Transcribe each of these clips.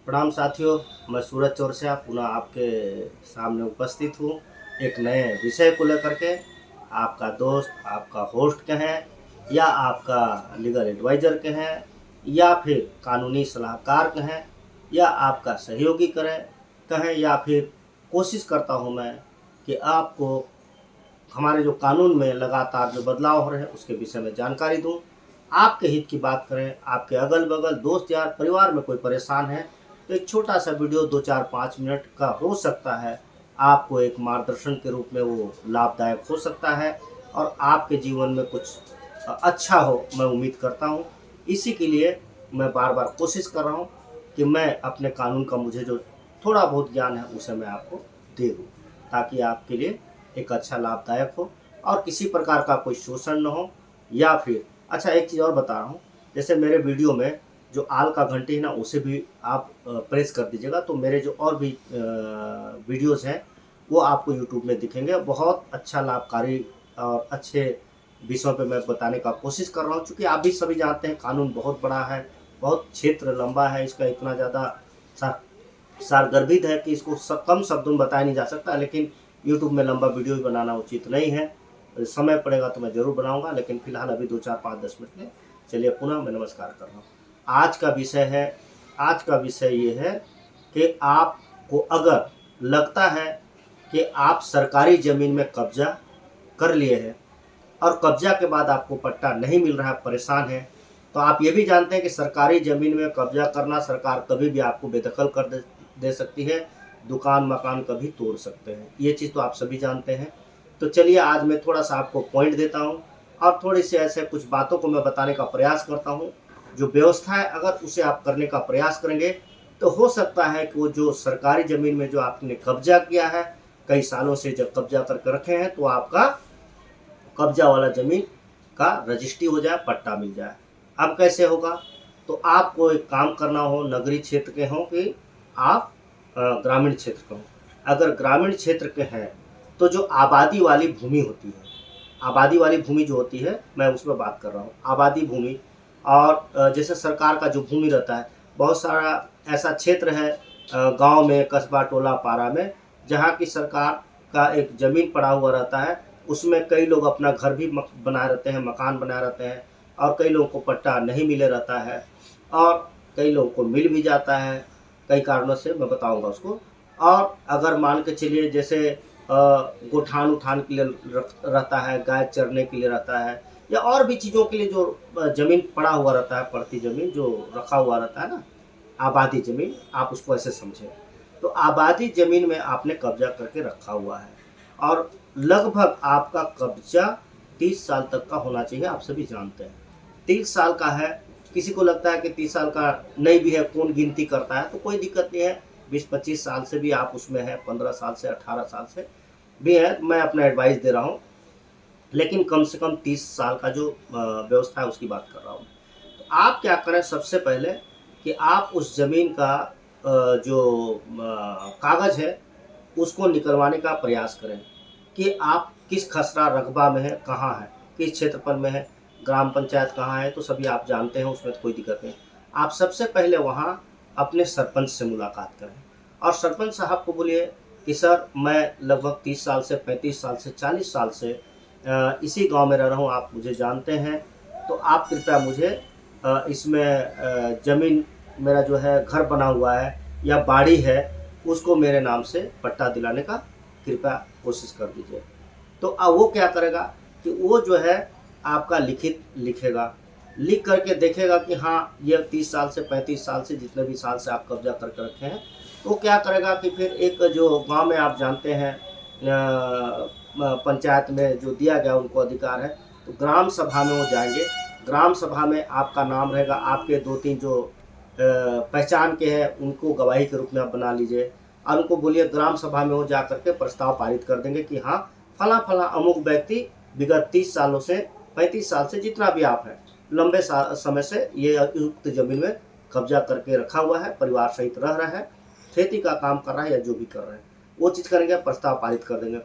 प्रणाम साथियों, मैं सूरज चौरसिया पुनः आपके सामने उपस्थित हूँ एक नए विषय को लेकर के। आपका दोस्त, आपका होस्ट कहें या आपका लीगल एडवाइज़र कहें या फिर कानूनी सलाहकार कहें या आपका सहयोगी कहें या फिर कोशिश करता हूँ मैं कि आपको हमारे जो कानून में लगातार जो बदलाव हो रहे हैं उसके विषय में जानकारी दूं, आपके हित की बात करें। आपके अगल बगल दोस्त यार परिवार में कोई परेशान है तो एक छोटा सा वीडियो 2 4 5 मिनट का हो सकता है, आपको एक मार्गदर्शन के रूप में वो लाभदायक हो सकता है और आपके जीवन में कुछ अच्छा हो, मैं उम्मीद करता हूँ। इसी के लिए मैं बार बार कोशिश कर रहा हूँ कि मैं अपने कानून का मुझे जो थोड़ा बहुत ज्ञान है उसे मैं आपको दे दूँ, ताकि आपके लिए एक अच्छा लाभदायक हो और किसी प्रकार का कोई शोषण न हो। या फिर अच्छा, एक चीज़ और बता रहा हूँ, जैसे मेरे वीडियो में जो आल का घंटी है ना उसे भी आप प्रेस कर दीजिएगा, तो मेरे जो और भी वीडियोज़ हैं वो आपको यूट्यूब में दिखेंगे। बहुत अच्छा लाभकारी और अच्छे विषयों पे मैं बताने का कोशिश कर रहा हूँ, चूँकि आप भी सभी जानते हैं कानून बहुत बड़ा है, बहुत क्षेत्र लंबा है, इसका इतना ज़्यादा सारगर्भित है कि इसको कम शब्दों में बताया नहीं जा सकता। लेकिन यूट्यूब में लंबा वीडियो भी बनाना उचित नहीं है। समय पड़ेगा तो मैं ज़रूर बनाऊंगा, लेकिन फिलहाल अभी 2 4 5 10 मिनट में चलिए पुनः मैं नमस्कार कर रहा हूँ। आज का विषय ये है कि आपको अगर लगता है कि आप सरकारी ज़मीन में कब्जा कर लिए हैं और कब्जा के बाद आपको पट्टा नहीं मिल रहा है, परेशान है, तो आप ये भी जानते हैं कि सरकारी ज़मीन में कब्जा करना, सरकार कभी भी आपको बेदखल कर दे सकती है, दुकान मकान कभी तोड़ सकते हैं। ये चीज़ तो आप सभी जानते हैं। तो चलिए आज मैं थोड़ा सा आपको पॉइंट देता हूँ और थोड़ी सी ऐसे कुछ बातों को मैं बताने का प्रयास करता हूँ। जो व्यवस्था है अगर उसे आप करने का प्रयास करेंगे तो हो सकता है कि वो जो सरकारी ज़मीन में जो आपने कब्जा किया है, कई सालों से जब कब्जा करके रखे हैं, तो आपका कब्जा वाला ज़मीन का रजिस्ट्री हो जाए, पट्टा मिल जाए। अब कैसे होगा? तो आपको एक काम करना हो, नगरीय क्षेत्र के हों कि आप ग्रामीण क्षेत्र के हों। अगर ग्रामीण क्षेत्र के हैं तो जो आबादी वाली भूमि होती है, आबादी वाली भूमि जो होती है मैं उसमें बात कर रहा हूँ, आबादी भूमि। और जैसे सरकार का जो भूमि रहता है, बहुत सारा ऐसा क्षेत्र है गांव में, कस्बा, टोला, पारा में, जहाँ की सरकार का एक ज़मीन पड़ा हुआ रहता है। उसमें कई लोग अपना घर भी बनाए रहते हैं, मकान बनाए रहते हैं, और कई लोगों को पट्टा नहीं मिले रहता है और कई लोगों को मिल भी जाता है, कई कारणों से मैं बताऊंगा उसको। और अगर मान के चलिए जैसे गोठान उठान के लिए रहता है, गाय चरने के लिए रहता है, या और भी चीज़ों के लिए जो ज़मीन पड़ा हुआ रहता है, पड़ती ज़मीन जो रखा हुआ रहता है ना, आबादी ज़मीन, आप उसको ऐसे समझें। तो आबादी ज़मीन में आपने कब्जा करके रखा हुआ है और लगभग आपका कब्जा 30 साल तक का होना चाहिए, आप सभी जानते हैं। 30 साल का है, किसी को लगता है कि 30 साल का नहीं भी है, कौन गिनती करता है, तो कोई दिक्कत नहीं है। 20 25 साल से भी आप उसमें हैं, 15 साल से, 18 साल से भी है, मैं अपना एडवाइस दे रहा हूँ। लेकिन कम से कम 30 साल का जो व्यवस्था है उसकी बात कर रहा हूँ। तो आप क्या करें, सबसे पहले कि आप उस ज़मीन का जो कागज़ है उसको निकलवाने का प्रयास करें कि आप किस खसरा रकबा में है, कहाँ है, किस क्षेत्रफल में है, ग्राम पंचायत कहाँ है, तो सभी आप जानते हैं, उसमें तो कोई दिक्कत नहीं। आप सबसे पहले वहाँ अपने सरपंच से मुलाकात करें और सरपंच साहब को बोलिए कि सर मैं लगभग 30 साल से, 35 साल से, 40 साल से इसी गांव में रह रहा हूँ, आप मुझे जानते हैं, तो आप कृपया मुझे इसमें ज़मीन, मेरा जो है घर बना हुआ है या बाड़ी है, उसको मेरे नाम से पट्टा दिलाने का कृपया कोशिश कर दीजिए। तो अब वो क्या करेगा कि वो जो है आपका लिखित लिखेगा, लिख करके देखेगा कि हाँ ये 30 साल से, 35 साल से, जितने भी साल से आप कब्जा करके रखे हैं, तो क्या करेगा कि फिर एक जो गांव में आप जानते हैं पंचायत में जो दिया गया उनको अधिकार है, तो ग्राम सभा में वो जाएंगे। ग्राम सभा में आपका नाम रहेगा, आपके 2 3 जो पहचान के हैं उनको गवाही के रूप में आप बना लीजिए और उनको बोलिए, ग्राम सभा में वो जा करके प्रस्ताव पारित कर देंगे कि हाँ फला फला अमुक व्यक्ति विगत 30 सालों से, 35 साल से, जितना भी आप हैं, लंबे समय से ये उक्त जमीन में कब्जा करके रखा हुआ है, परिवार सहित रह रहा है, खेती का काम कर रहा है या जो भी कर रहे हैं, वो चीज़ करेंगे, प्रस्ताव पारित कर देंगे।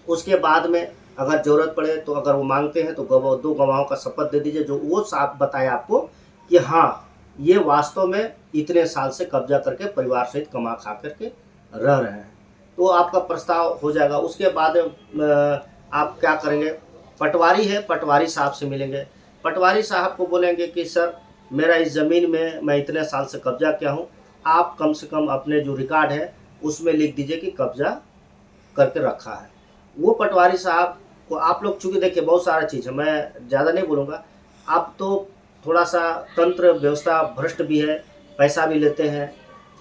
उसके बाद में अगर ज़रूरत पड़े तो अगर वो मांगते हैं तो 2 गवाहों का शपथ दे दीजिए, जो वो साफ बताए आपको कि हाँ ये वास्तव में इतने साल से कब्जा करके परिवार सहित कमा खा करके रह रहे हैं। तो आपका प्रस्ताव हो जाएगा। उसके बाद आप क्या करेंगे, पटवारी है, पटवारी साहब से मिलेंगे। पटवारी साहब को बोलेंगे कि सर मेरा इस ज़मीन में मैं इतने साल से कब्जा किया हूँ, आप कम से कम अपने जो रिकॉर्ड है उसमें लिख दीजिए कि कब्जा करके रखा है। वो पटवारी साहब को आप लोग, चूँकि देखिए बहुत सारा चीज़ है, मैं ज़्यादा नहीं बोलूँगा। आप तो थोड़ा सा तंत्र व्यवस्था भ्रष्ट भी है, पैसा भी लेते हैं,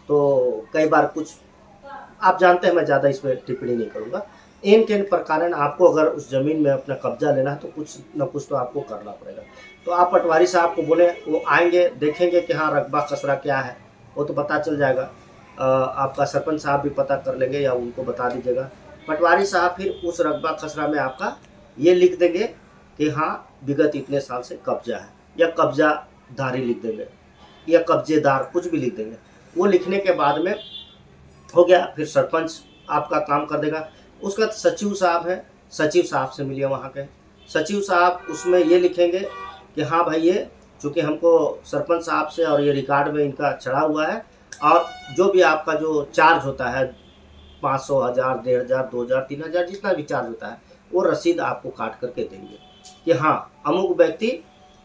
तो कई बार कुछ आप जानते हैं, मैं ज़्यादा इस पर टिप्पणी नहीं करूँगा। इन के प्रकार आपको अगर उस ज़मीन में अपना कब्जा लेना है तो कुछ न कुछ तो आपको करना पड़ेगा। तो आप पटवारी साहब को बोले, वो आएंगे, देखेंगे कि हाँ रकबा खसरा क्या है, वो तो पता चल जाएगा। आपका सरपंच साहब भी पता कर लेंगे या उनको बता दीजिएगा। पटवारी साहब फिर उस रकबा खसरा में आपका ये लिख देंगे कि हाँ विगत इतने साल से कब्जा है, या कब्जाधारी लिख देंगे, या कब्जेदार, कुछ भी लिख देंगे। वो लिखने के बाद में हो गया, फिर सरपंच आपका काम कर देगा। उसका सचिव साहब है, सचिव साहब से मिलिए वहाँ के। सचिव साहब उसमें ये लिखेंगे कि हाँ भाई ये चूँकि हमको सरपंच साहब से और ये रिकॉर्ड में इनका चढ़ा हुआ है, और जो भी आपका जो चार्ज होता है 500, 1000, 1500, 2000, 3000 जितना भी चार्ज होता है, वो रसीद आपको काट करके देंगे कि हाँ अमुक व्यक्ति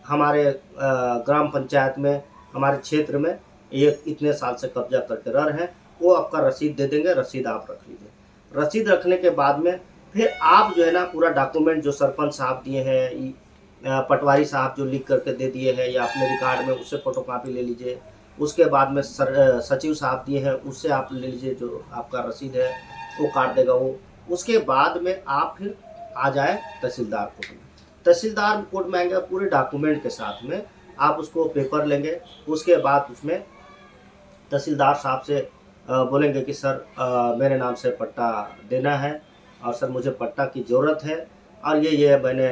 हमारे ग्राम पंचायत में, हमारे क्षेत्र में ये इतने साल से कब्जा करके रह रहे हैं। वो आपका रसीद दे देंगे, रसीद आप रख लीजिए। रसीद रखने के बाद में फिर आप जो है ना पूरा डॉक्यूमेंट जो सरपंच साहब दिए हैं, पटवारी साहब जो लिख करके दे दिए हैं, या अपने रिकॉर्ड में उससे फोटोकॉपी ले लीजिए। उसके बाद में सचिव साहब दिए हैं, उससे आप ले लीजिए, जो आपका रसीद है वो काट देगा वो। उसके बाद में आप फिर आ जाए तहसीलदार कोर्ट में। तहसीलदार कोर्ट में आएंगे पूरे डॉक्यूमेंट के साथ में, आप उसको पेपर लेंगे। उसके बाद उसमें तहसीलदार साहब से बोलेंगे कि सर मेरे नाम से पट्टा देना है, और सर मुझे पट्टा की ज़रूरत है, और ये मैंने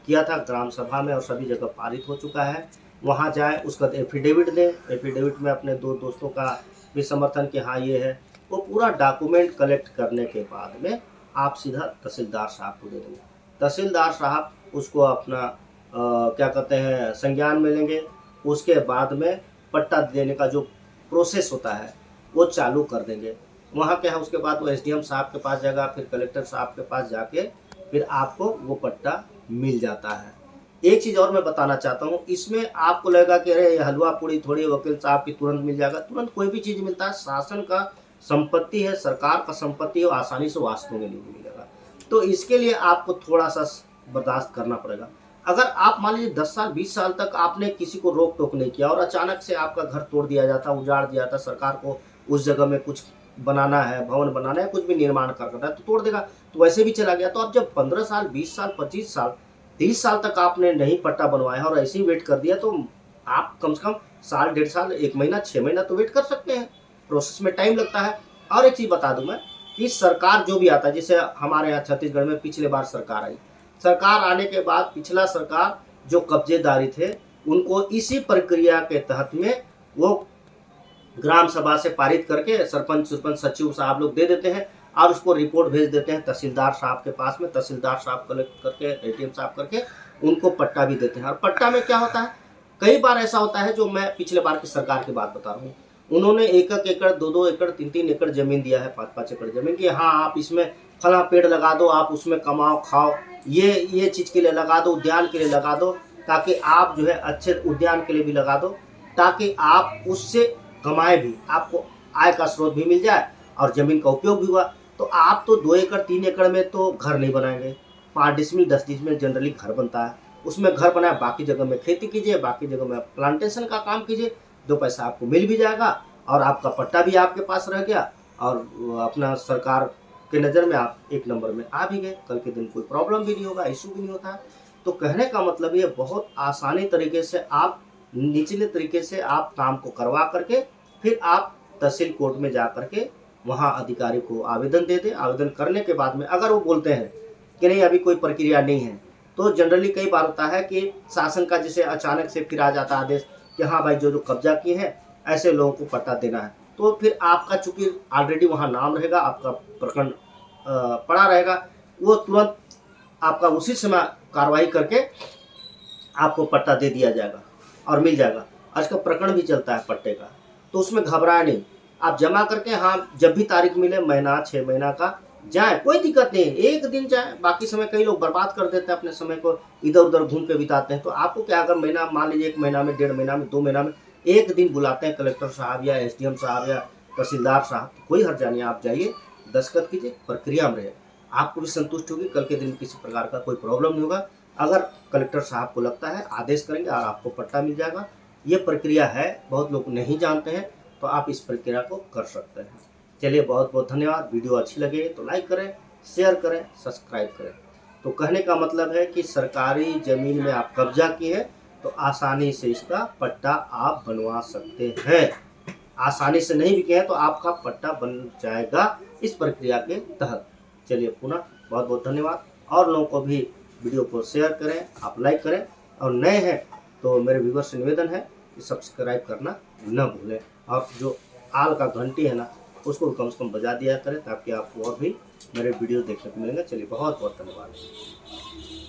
किया था ग्राम सभा में और सभी जगह पारित हो चुका है। वहाँ जाए, उसका एफिडेविट दें, एफिडेविट में अपने 2 दोस्तों का भी समर्थन कि हाँ ये है। वो पूरा डॉक्यूमेंट कलेक्ट करने के बाद में आप सीधा तहसीलदार साहब को दे देंगे। तहसीलदार साहब उसको अपना क्या कहते हैं संज्ञान में लेंगे। उसके बाद में पट्टा देने का जो प्रोसेस होता है वो चालू कर देंगे। वहाँ क्या है, उसके बाद वो एसडीएम साहब के पास जाएगा, फिर कलेक्टर साहब के पास जाके फिर आपको वो पट्टा मिल जाता है। एक चीज़ और मैं बताना चाहता हूँ, इसमें आपको लगेगा कि अरे ये हलवा पूड़ी थोड़ी वकील साहब की तुरंत मिल जाएगा। तुरंत कोई भी चीज़ मिलता है, शासन का संपत्ति है, सरकार का संपत्ति है, आसानी से वास्तव में नहीं मिलेगा। तो इसके लिए आपको थोड़ा सा बर्दाश्त करना पड़ेगा। अगर आप मान लीजिए 10 साल 20 साल तक आपने किसी को रोक टोक नहीं किया और अचानक से आपका घर तोड़ दिया जाता, उजाड़ दिया जाता, सरकार को उस जगह में कुछ बनाना है, भवन बनाना है, कुछ भी निर्माण करना है तो तोड़ देगा, तो वैसे भी चला गया। तो अब जब 15 साल 20 साल 25 साल 30 साल तक आपने नहीं पट्टा बनवाया और ऐसे ही वेट कर दिया, तो आप कम से कम साल 1.5 साल 1 महीना 6 महीना तो वेट कर सकते हैं। प्रोसेस में टाइम लगता है। और एक चीज़ बता दूं मैं कि सरकार जो भी आता है, जैसे हमारे यहाँ छत्तीसगढ़ में पिछले बार सरकार आई, सरकार आने के बाद पिछला सरकार जो कब्जेदारी थे उनको इसी प्रक्रिया के तहत में वो ग्राम सभा से पारित करके सरपंच सचिव साहब लोग दे देते हैं और उसको रिपोर्ट भेज देते हैं तहसीलदार साहब के पास में। तहसीलदार साहब कलेक्ट करके एटीएम साहब करके उनको पट्टा भी देते हैं। और पट्टा में क्या होता है, कई बार ऐसा होता है, जो मैं पिछले बार की सरकार की बात बता रहा हूँ, उन्होंने 1-1 एकड़ 2-2 एकड़ 3-3 एकड़ जमीन दिया है, 5-5 एकड़ जमीन की, हाँ आप इसमें फला पेड़ लगा दो, आप उसमें कमाओ खाओ, ये चीज़ के लिए लगा दो, उद्यान के लिए लगा दो, ताकि आप जो है अच्छे उद्यान के लिए भी लगा दो, ताकि आप उससे कमाए भी, आपको आय का स्रोत भी मिल जाए और ज़मीन का उपयोग भी हुआ। तो आप तो 2 एकड़ 3 एकड़ में तो घर नहीं बनाएंगे, 5 डिसमिल 10 डिसमिल जनरली घर बनता है, उसमें घर बनाए, बाकी जगह में खेती कीजिए, बाकी जगह में प्लांटेशन का काम कीजिए, 2 पैसा आपको मिल भी जाएगा और आपका पट्टा भी आपके पास रह गया और अपना सरकार के नज़र में आप 1 नंबर में आ भी गए। कल के दिन कोई प्रॉब्लम भी नहीं होगा, इशू भी नहीं होता है। तो कहने का मतलब ये बहुत आसानी तरीके से आप निचले तरीके से आप काम को करवा करके फिर आप तहसील कोर्ट में जा करके वहाँ अधिकारी को आवेदन दे दें। आवेदन करने के बाद में अगर वो बोलते हैं कि नहीं अभी कोई प्रक्रिया नहीं है, तो जनरली कई बार होता है कि शासन का जैसे अचानक से फिर आ जाता है आदेश कि हाँ भाई जो कब्जा किए हैं ऐसे लोगों को पट्टा देना है, तो फिर आपका चूंकि ऑलरेडी वहाँ नाम रहेगा, आपका प्रखंड पड़ा रहेगा, वो तुरंत आपका उसी समय कार्रवाई करके आपको पट्टा दे दिया जाएगा और मिल जाएगा। आज का प्रकरण भी चलता है पट्टे का, तो उसमें घबराए नहीं। आप जमा करके, हाँ, जब भी तारीख मिले, महीना 6 महीना का, जाए, कोई दिक्कत नहीं है। एक दिन जाए, बाकी समय कई लोग बर्बाद कर देते हैं, अपने समय को इधर उधर घूम के बिताते हैं। तो आपको क्या, अगर महीना मान लीजिए 1 महीना में, 1.5 महीना में, 2 महीना में एक दिन बुलाते हैं कलेक्टर साहब या एसडीएम साहब या तहसीलदार साहब, कोई हर्जा नहीं है। आप जाइए, दस्तखत कीजिए, प्रक्रिया में रहे, आपको भी संतुष्ट होगी, कल के दिन किसी प्रकार का कोई प्रॉब्लम नहीं होगा। अगर कलेक्टर साहब को लगता है, आदेश करेंगे और आपको पट्टा मिल जाएगा। ये प्रक्रिया है, बहुत लोग नहीं जानते हैं, तो आप इस प्रक्रिया को कर सकते हैं। चलिए, बहुत बहुत धन्यवाद। वीडियो अच्छी लगे तो लाइक करें, शेयर करें, सब्सक्राइब करें। तो कहने का मतलब है कि सरकारी ज़मीन में आप कब्जा किए हैं तो आसानी से इसका पट्टा आप बनवा सकते हैं। आसानी से नहीं भी किए हैं तो आपका पट्टा बन जाएगा इस प्रक्रिया के तहत। चलिए, पुनः बहुत बहुत धन्यवाद। और लोगों को भी वीडियो को शेयर करें, आप लाइक करें, और नए हैं तो मेरे व्यूअर्स से निवेदन है कि सब्सक्राइब करना न भूलें, और जो आल का घंटी है ना, उसको कम से कम बजा दिया करें, ताकि आपको और भी मेरे वीडियो देखने को मिलेंगे। चलिए, बहुत बहुत धन्यवाद।